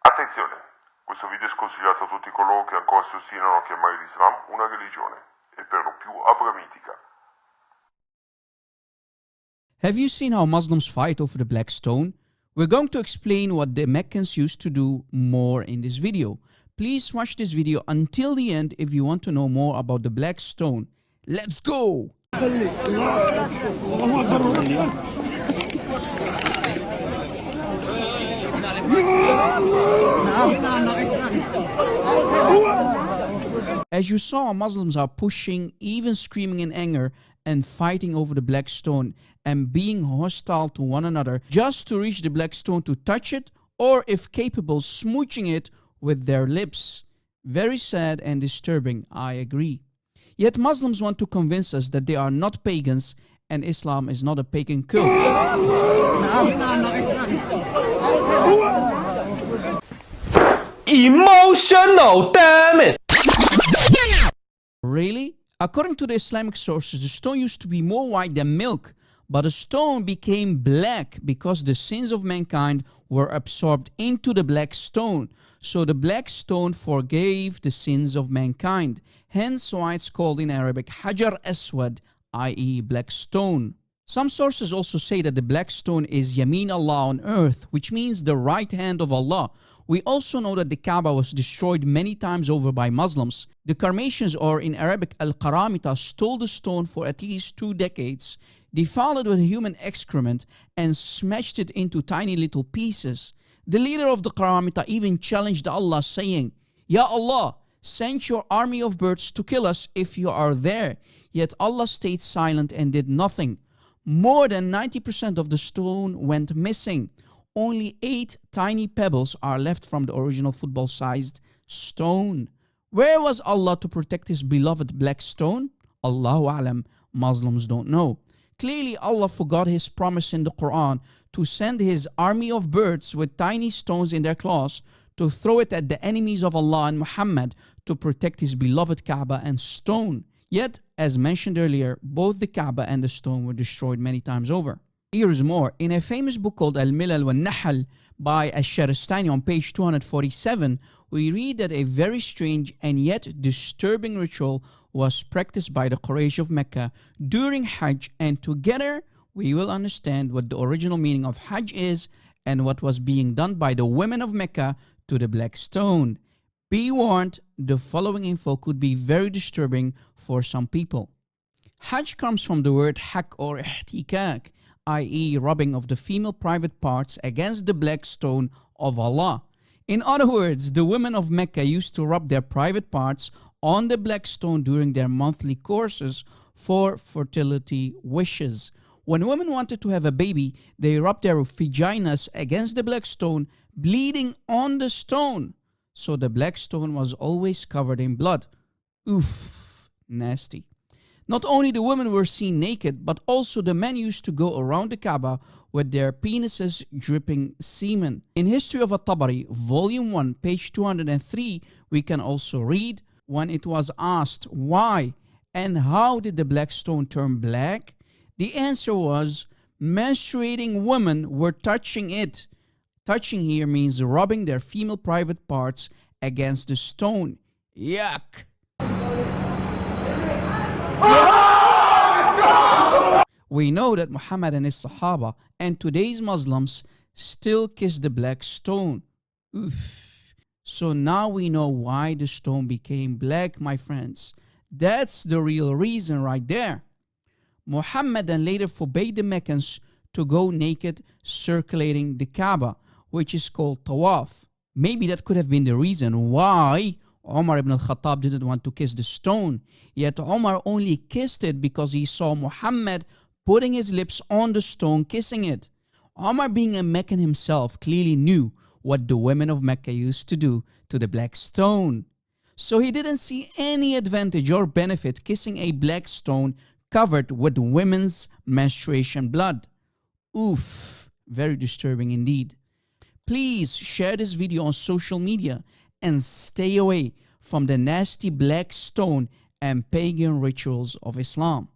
Attenzione, questo video è sconsigliato a tutti coloro che ancora si ostinano a chiamare l'Islam una religione, e per lo più abramitica. Have you seen how Muslims fight over the black stone? We're going to explain what the Meccans used to do more in this video. Please watch this video until the end if you want to know more about the black stone. Let's go! As you saw, Muslims are pushing, even screaming in anger and fighting over the black stone and being hostile to one another just to reach the black stone to touch it, or if capable, smooching it with their lips. Very sad and disturbing, I agree. Yet Muslims want to convince us that they are not pagans and Islam is not a pagan cult. Emotional, damn it! Really? According to the Islamic sources, the stone used to be more white than milk, but the stone became black because the sins of mankind were absorbed into the black stone. So the black stone forgave the sins of mankind. Hence why it's called in Arabic Hajar Aswad, i.e. black stone. Some sources also say that the black stone is Yamin Allah on earth, which means the right hand of Allah. We also know that the Kaaba was destroyed many times over by Muslims. The Karmatians, or in Arabic Al-Qaramita, stole the stone for at least 2 decades, defiled it with human excrement, and smashed it into tiny little pieces. The leader of the Qaramita even challenged Allah, saying, "Ya Allah, send your army of birds to kill us if you are there." Yet Allah stayed silent and did nothing. More than 90% of the stone went missing. Only 8 tiny pebbles are left from the original football-sized stone. Where was Allah to protect his beloved black stone? Allahu Alam, Muslims don't know. Clearly, Allah forgot his promise in the Quran to send his army of birds with tiny stones in their claws to throw it at the enemies of Allah and Muhammad to protect his beloved Kaaba and stone. Yet, as mentioned earlier, both the Kaaba and the stone were destroyed many times over. Here is more. In a famous book called Al-Milal wal-Nahl by Ash-Sharistani on page 247, we read that a very strange and yet disturbing ritual was practiced by the Quraysh of Mecca during Hajj, and together we will understand what the original meaning of Hajj is and what was being done by the women of Mecca to the black stone. Be warned, the following info could be very disturbing for some people. Hajj comes from the word hak or ihtikak, i.e. rubbing of the female private parts against the black stone of Allah. In other words, the women of Mecca used to rub their private parts on the black stone during their monthly courses for fertility wishes. When women wanted to have a baby, they rubbed their vaginas against the black stone, bleeding on the stone. So the black stone was always covered in blood. Oof, nasty. Not only the women were seen naked, but also the men used to go around the Kaaba with their penises dripping semen. In History of At-Tabari, Volume 1, page 203, we can also read, when it was asked why and how did the black stone turn black, the answer was, menstruating women were touching it. Touching here means rubbing their female private parts against the stone. Yuck! We know that Muhammad and his Sahaba and today's Muslims still kiss the black stone. Oof. So now we know why the stone became black, my friends. That's the real reason right there. Muhammad then later forbade the Meccans to go naked circulating the Kaaba, which is called tawaf. Maybe that could have been the reason why Umar ibn al-Khattab didn't want to kiss the stone. Yet Umar only kissed it because he saw Muhammad putting his lips on the stone, kissing it. Umar, being a Meccan himself, clearly knew what the women of Mecca used to do to the black stone. So he didn't see any advantage or benefit kissing a black stone covered with women's menstruation blood. Oof, very disturbing indeed. Please share this video on social media and stay away from the nasty black stone and pagan rituals of Islam.